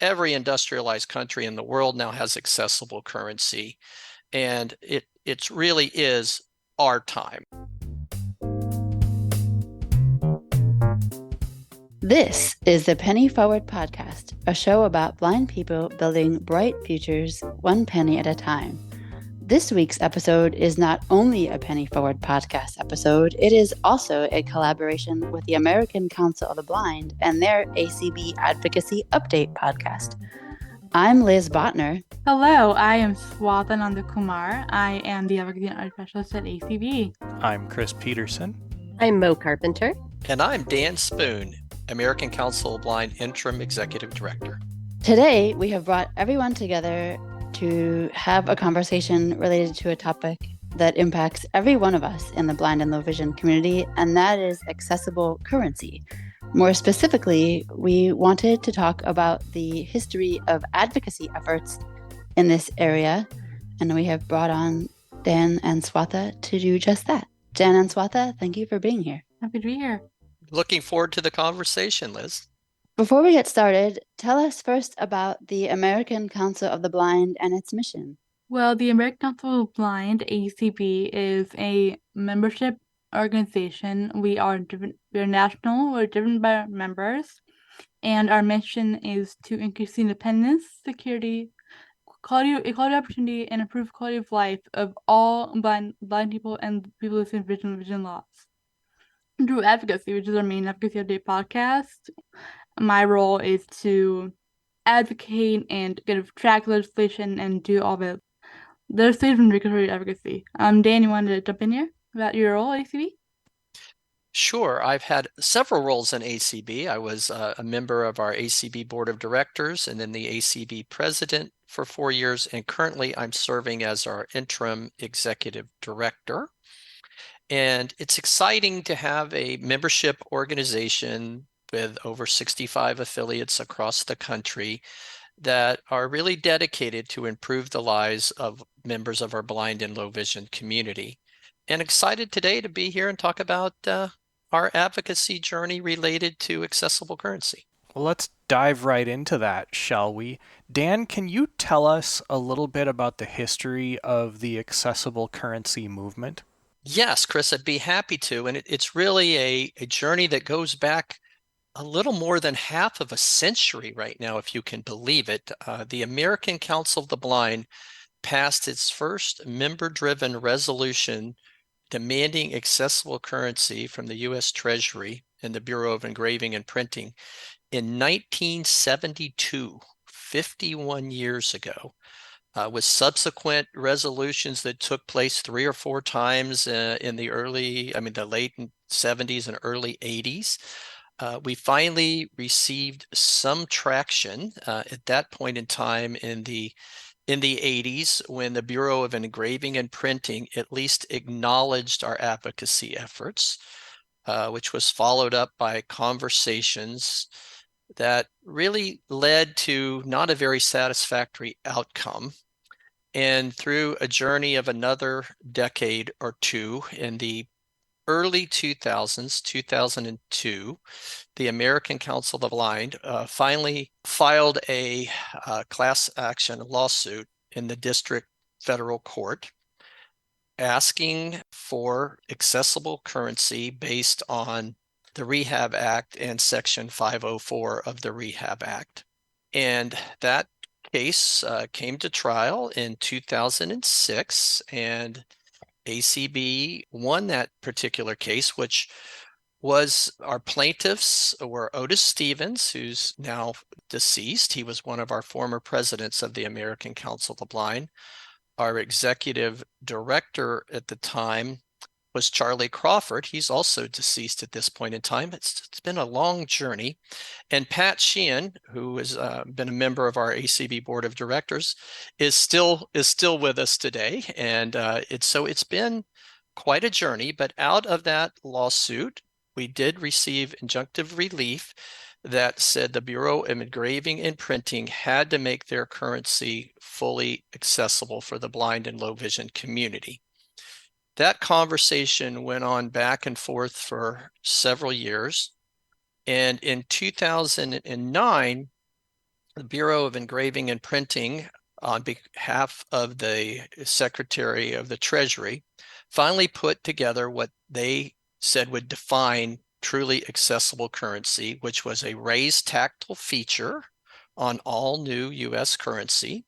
every industrialized country in the world now has accessible currency, and it really is our time. This is the Penny Forward Podcast, a show about blind people building bright futures one penny at a time. This week's episode is not only a Penny Forward podcast episode, it is also a collaboration with the American Council of the Blind and their ACB Advocacy Update podcast. I'm Liz Botner. Hello, I am Swatha Nandakumar. I am the Advocacy and Art Specialist at ACB. I'm Chris Peterson. I'm Mo Carpenter. And I'm Dan Spoone, American Council of the Blind Interim Executive Director. Today, we have brought everyone together to have a conversation related to a topic that impacts every one of us in the blind and low vision community, and that is accessible currency. More specifically, we wanted to talk about the history of advocacy efforts in this area, and we have brought on Dan and Swatha to do just that. Dan and Swatha, thank you for being here. Happy to be here. Looking forward to the conversation, Liz. Before we get started, tell us first about the American Council of the Blind and its mission. Well, the American Council of the Blind, ACB, is a membership organization. We are national, we're driven by our members, and our mission is to increase the independence, security, equality opportunity, and improve quality of life of all blind people and people with vision loss. Through advocacy, which is our main Advocacy Update podcast, my role is to advocate and track legislation and do all the legislative and regulatory advocacy. Dan, you wanted to jump in here about your role at ACB? Sure. I've had several roles in ACB. I was a member of our ACB Board of Directors and then the ACB President for 4 years, and currently I'm serving as our Interim Executive Director. And it's exciting to have a membership organization with over 65 affiliates across the country that are really dedicated to improve the lives of members of our blind and low vision community. And excited today to be here and talk about our advocacy journey related to accessible currency. Well, let's dive right into that, shall we? Dan, can you tell us a little bit about the history of the accessible currency movement? Yes, Chris, I'd be happy to. And it's really a journey that goes back a little more than half of a century right now, if you can believe it. The American Council of the Blind passed its first member-driven resolution demanding accessible currency from the U.S. Treasury and the Bureau of Engraving and Printing in 1972, 51 years ago, with subsequent resolutions that took place 3 or 4 times in the late 70s and early 80s. We finally received some traction at that point in time in the 80s when the Bureau of Engraving and Printing at least acknowledged our advocacy efforts, which was followed up by conversations that really led to not a very satisfactory outcome. And through a journey of another decade or two in the early 2000s, 2002, the American Council of the Blind finally filed a class action lawsuit in the district federal court asking for accessible currency based on the Rehab Act and Section 504 of the Rehab Act. And that case came to trial in 2006, and ACB won that particular case, which was our plaintiffs were Otis Stevens, who's now deceased. He was one of our former presidents of the American Council of the Blind. Our executive director at the time was Charlie Crawford. He's also deceased at this point in time. It's been a long journey. And Pat Sheehan, who has been a member of our ACB Board of Directors, is still with us today. And it's been quite a journey. But out of that lawsuit, we did receive injunctive relief that said the Bureau of Engraving and Printing had to make their currency fully accessible for the blind and low vision community. That conversation went on back and forth for several years. And in 2009, the Bureau of Engraving and Printing, on behalf of the Secretary of the Treasury, finally put together what they said would define truly accessible currency, which was a raised tactile feature on all new U.S. currency.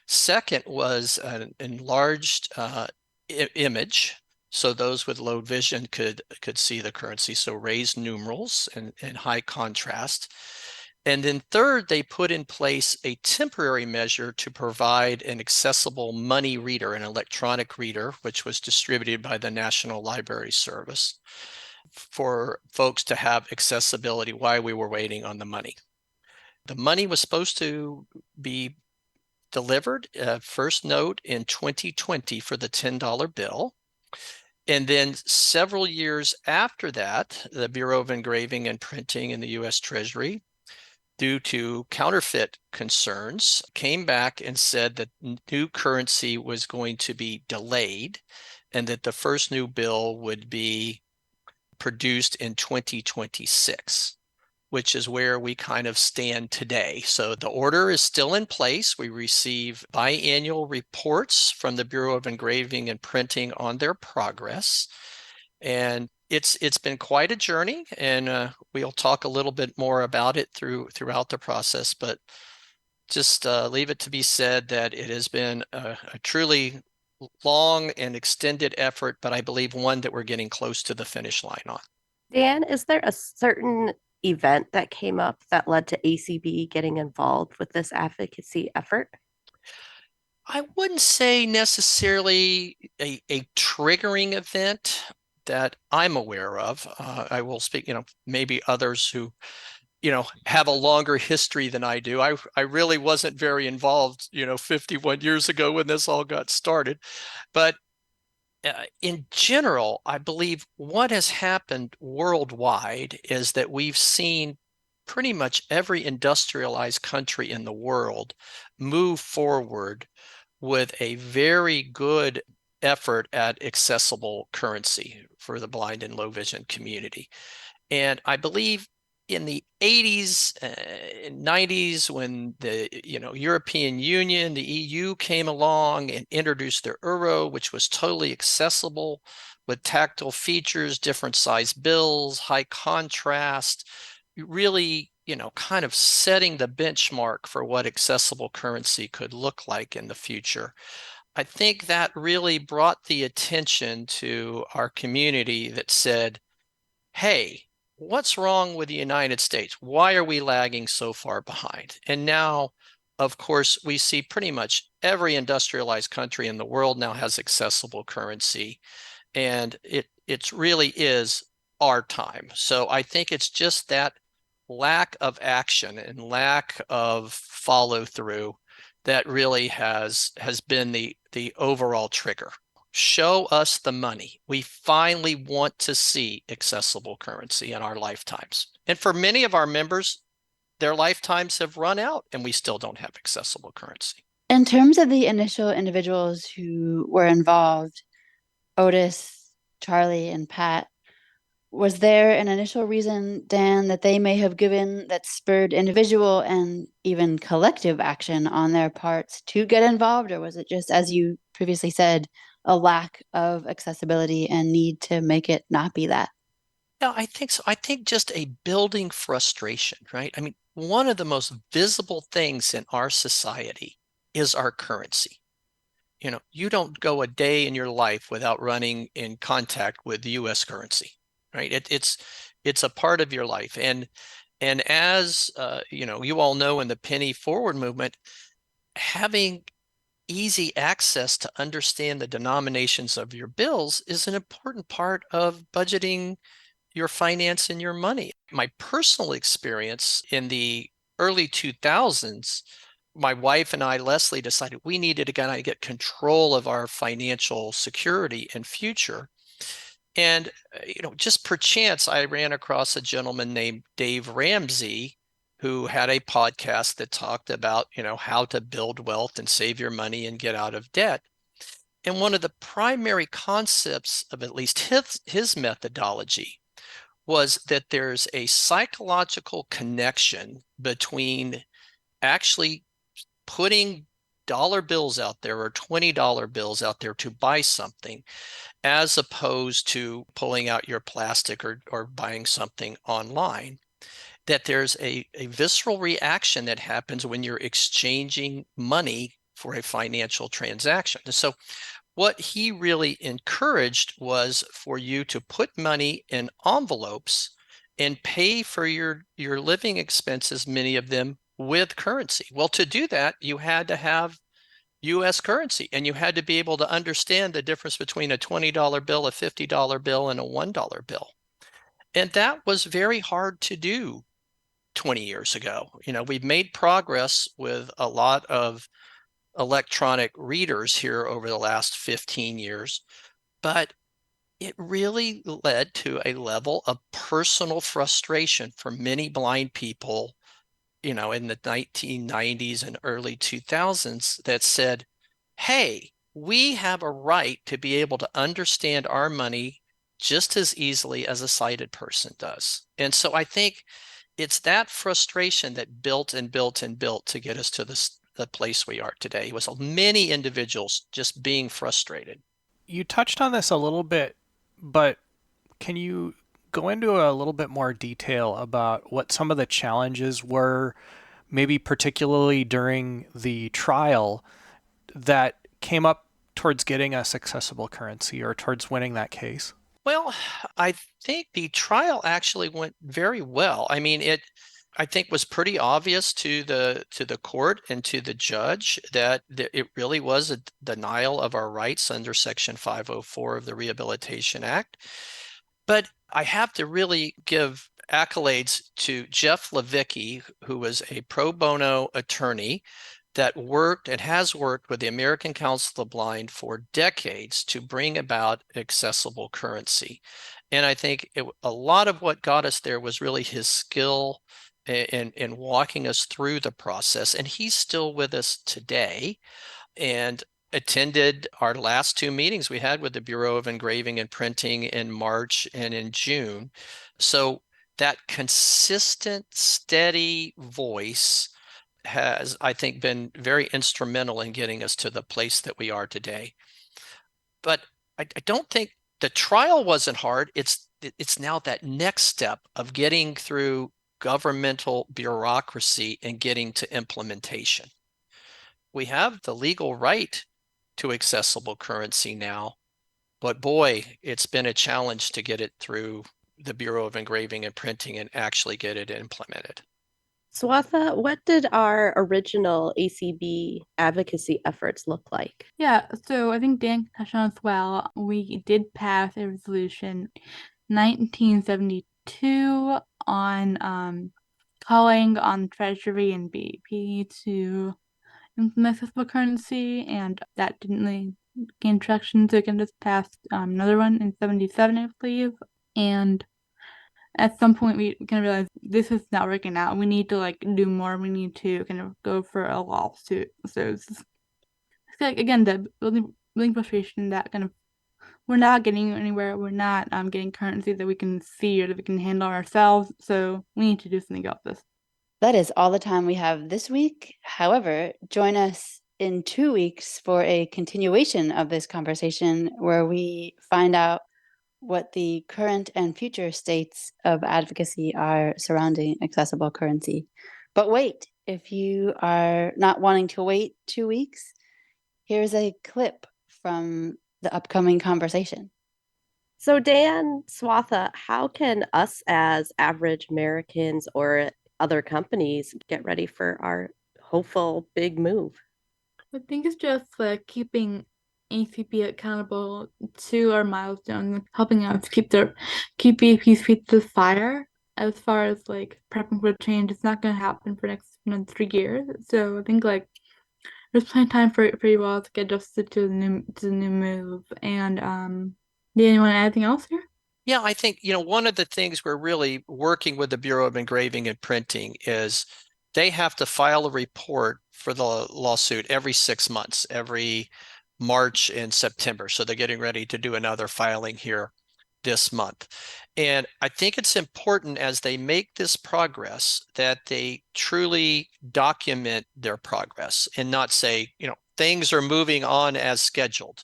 Second was an enlarged image, so those with low vision could see the currency, so raised numerals and high contrast. And then third, they put in place a temporary measure to provide an accessible money reader, an electronic reader, which was distributed by the National Library Service for folks to have accessibility while we were waiting on the money. The money was supposed to be delivered, first note in 2020 for the $10 bill. And then several years after that, the Bureau of Engraving and Printing in the U.S. Treasury, due to counterfeit concerns, came back and said that new currency was going to be delayed and that the first new bill would be produced in 2026, which is where we kind of stand today. So the order is still in place. We receive biannual reports from the Bureau of Engraving and Printing on their progress. And it's been quite a journey, and we'll talk a little bit more about it throughout the process, but just leave it to be said that it has been a truly long and extended effort, but I believe one that we're getting close to the finish line on. Dan, is there a certain event that came up that led to ACB getting involved with this advocacy effort? I wouldn't say necessarily a triggering event that I'm aware of. I will speak, maybe others who, have a longer history than I do. I really wasn't very involved, 51 years ago when this all got started. But in general, I believe what has happened worldwide is that we've seen pretty much every industrialized country in the world move forward with a very good effort at accessible currency for the blind and low vision community. And I believe in the 80s and 90s, when the European Union, the EU came along and introduced their euro, which was totally accessible with tactile features, different size bills, high contrast, really, kind of setting the benchmark for what accessible currency could look like in the future. I think that really brought the attention to our community that said, hey, what's wrong with the United States? Why are we lagging so far behind? And now, of course, we see pretty much every industrialized country in the world now has accessible currency. And it really is our time. So I think it's just that lack of action and lack of follow through that really has been the overall trigger. Show us the money. We finally want to see accessible currency in our lifetimes. And for many of our members, their lifetimes have run out and we still don't have accessible currency. In terms of the initial individuals who were involved, Otis, Charlie, and Pat, was there an initial reason, Dan, that they may have given that spurred individual and even collective action on their parts to get involved? Or was it just, as you previously said, a lack of accessibility and need to make it not be that? Yeah, I think so. I think just a building frustration, right? I mean, one of the most visible things in our society is our currency. You don't go a day in your life without running in contact with the U.S. currency, right? It's a part of your life. And as you all know, in the penny forward movement, having easy access to understand the denominations of your bills is an important part of budgeting your finance and your money. My personal experience in the early 2000s, my wife and I, Leslie, decided we needed to kind of get control of our financial security and future. And, just perchance, I ran across a gentleman named Dave Ramsey, who had a podcast that talked about, how to build wealth and save your money and get out of debt. And one of the primary concepts of at least his methodology was that there's a psychological connection between actually putting dollar bills out there or $20 bills out there to buy something, as opposed to pulling out your plastic or buying something online, that there's a visceral reaction that happens when you're exchanging money for a financial transaction. So what he really encouraged was for you to put money in envelopes and pay for your living expenses, many of them with currency. Well, to do that, you had to have US currency, and you had to be able to understand the difference between a $20 bill, a $50 bill, and a $1 bill. And that was very hard to do 20 years ago. We've made progress with a lot of electronic readers here over the last 15 years, but it really led to a level of personal frustration for many blind people, in the 1990s and early 2000s, that said, hey, we have a right to be able to understand our money just as easily as a sighted person does. And so I think it's that frustration that built and built and built to get us to the place we are today. It was many individuals just being frustrated. You touched on this a little bit, but can you go into a little bit more detail about what some of the challenges were, maybe particularly during the trial, that came up towards getting us accessible currency or towards winning that case? Well, I think the trial actually went very well. I mean, I think was pretty obvious to the court and to the judge that it really was a denial of our rights under Section 504 of the Rehabilitation Act. But I have to really give accolades to Jeff Levicki, who was a pro bono attorney that worked and has worked with the American Council of the Blind for decades to bring about accessible currency. And I think a lot of what got us there was really his skill in walking us through the process. And he's still with us today and attended our last two meetings we had with the Bureau of Engraving and Printing in March and in June. So that consistent, steady voice has, I think, been very instrumental in getting us to the place that we are today. But I don't think the trial wasn't hard. It's now that next step of getting through governmental bureaucracy and getting to implementation. We have the legal right to accessible currency now, but boy, it's been a challenge to get it through the Bureau of Engraving and Printing and actually get it implemented. Swatha, what did our original ACB advocacy efforts look like? Yeah, so I think Dan touched on as well. We did pass a resolution 1972 on calling on Treasury and BP to implement accessible currency, and that didn't really gain traction. So again, just passed another one in 77, I believe. And at some point, we kind of realized this is not working out. We need to do more. We need to kind of go for a lawsuit. So it's like, again, the building frustration that kind of we're not getting anywhere. We're not getting currency that we can see or that we can handle ourselves. So we need to do something about this. That is all the time we have this week. However, join us in 2 weeks for a continuation of this conversation where we find out what the current and future states of advocacy are surrounding accessible currency. But wait, if you are not wanting to wait 2 weeks, here's a clip from the upcoming conversation. So Dan, Swatha, how can us as average Americans or other companies get ready for our hopeful big move? I think it's just keeping ACB accountable to our milestones, helping us keep AP's feet to the fire. As far as prepping for change, it's not going to happen for the next 3 years. So I think there's plenty of time for you all to get adjusted to the new move. And do you want to add anything else here? Yeah, I think one of the things we're really working with the Bureau of Engraving and Printing is they have to file a report for the lawsuit every 6 months, every March and September. So they're getting ready to do another filing here this month. And I think it's important as they make this progress that they truly document their progress and not say, things are moving on as scheduled.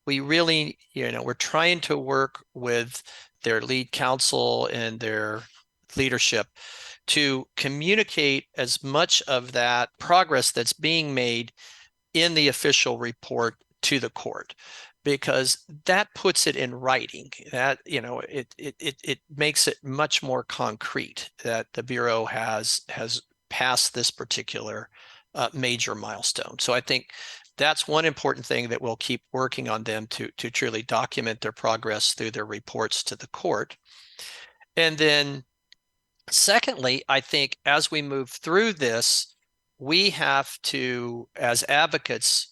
We really, we're trying to work with their lead counsel and their leadership to communicate as much of that progress that's being made in the official report to the court, because that puts it in writing. That it makes it much more concrete that the Bureau has passed this particular major milestone. So I think that's one important thing that we'll keep working on them to truly document their progress through their reports to the court. And then secondly, I think as we move through this, we have to, as advocates,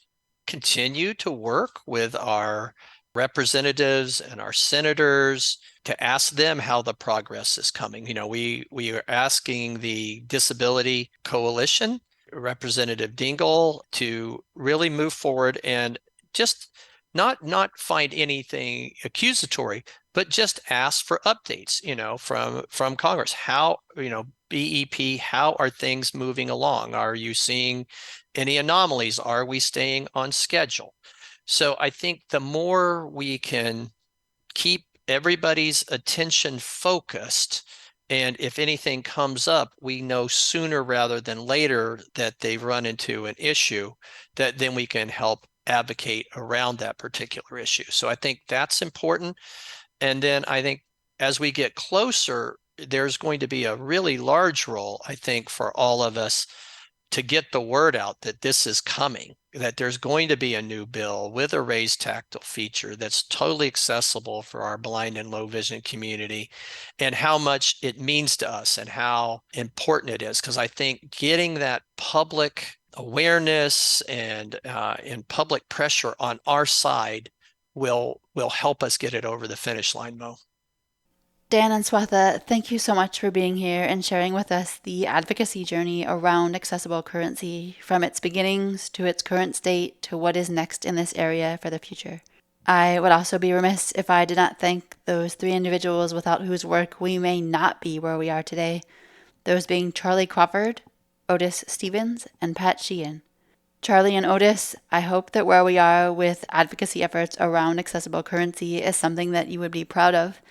continue to work with our representatives and our senators to ask them how the progress is coming. We are asking the Disability Coalition, Representative Dingell, to really move forward and just not find anything accusatory, but just ask for updates, from Congress. How, BEP, how are things moving along? Are you seeing any anomalies? Are we staying on schedule? So I think the more we can keep everybody's attention focused, and if anything comes up, we know sooner rather than later that they've run into an issue, that then we can help advocate around that particular issue. So I think that's important. And then I think as we get closer, there's going to be a really large role, I think, for all of us to get the word out that this is coming, that there's going to be a new bill with a raised tactile feature that's totally accessible for our blind and low vision community, and how much it means to us and how important it is. Because I think getting that public awareness and public pressure on our side will help us get it over the finish line, Mo. Dan and Swatha, thank you so much for being here and sharing with us the advocacy journey around accessible currency, from its beginnings to its current state to what is next in this area for the future. I would also be remiss if I did not thank those three individuals without whose work we may not be where we are today, those being Charlie Crawford, Otis Stevens, and Pat Sheehan. Charlie and Otis, I hope that where we are with advocacy efforts around accessible currency is something that you would be proud of.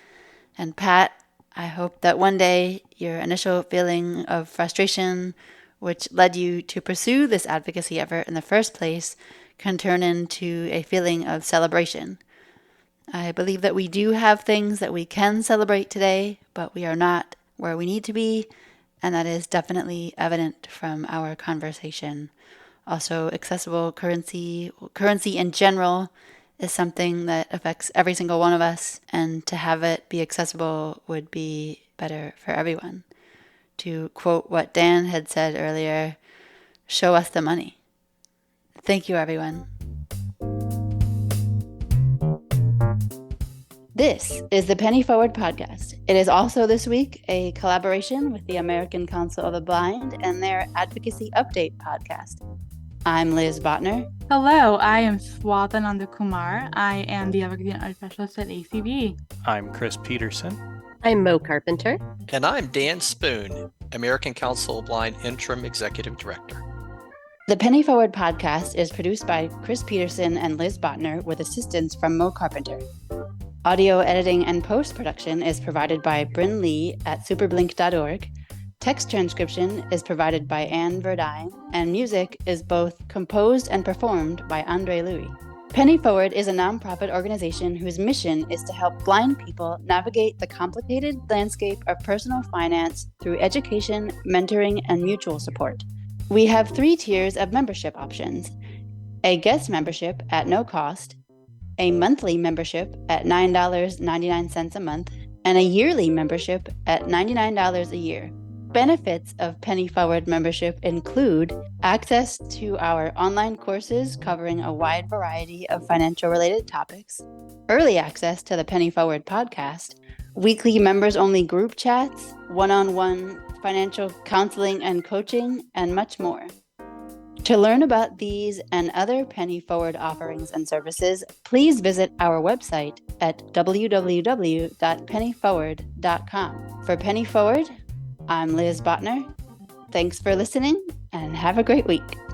And Pat, I hope that one day your initial feeling of frustration, which led you to pursue this advocacy effort in the first place, can turn into a feeling of celebration. I believe that we do have things that we can celebrate today, but we are not where we need to be, and that is definitely evident from our conversation. Also, accessible currency in general, is something that affects every single one of us, and to have it be accessible would be better for everyone. To quote what Dan had said earlier, show us the money. Thank you, everyone. This is the Penny Forward Podcast. It is also this week a collaboration with the American Council of the Blind and their Advocacy Update Podcast. I'm Liz Botner. Hello, I am Swatha Nandakumar. I am the Advocacy Art Specialist at ACB. I'm Chris Peterson. I'm Mo Carpenter. And I'm Dan Spoone, American Council of Blind Interim Executive Director. The Penny Forward Podcast is produced by Chris Peterson and Liz Botner with assistance from Mo Carpenter. Audio editing and post-production is provided by Bryn Lee at superblink.org. Text transcription is provided by Anne Verdine, and music is both composed and performed by Andre Louis. Penny Forward is a nonprofit organization whose mission is to help blind people navigate the complicated landscape of personal finance through education, mentoring, and mutual support. We have 3 tiers of membership options: a guest membership at no cost, a monthly membership at $9.99 a month, and a yearly membership at $99 a year. Benefits of Penny Forward membership include access to our online courses covering a wide variety of financial-related topics, early access to the Penny Forward podcast, weekly members-only group chats, one-on-one financial counseling and coaching, and much more. To learn about these and other Penny Forward offerings and services, please visit our website at www.pennyforward.com. For Penny Forward, I'm Liz Botner. Thanks for listening and have a great week.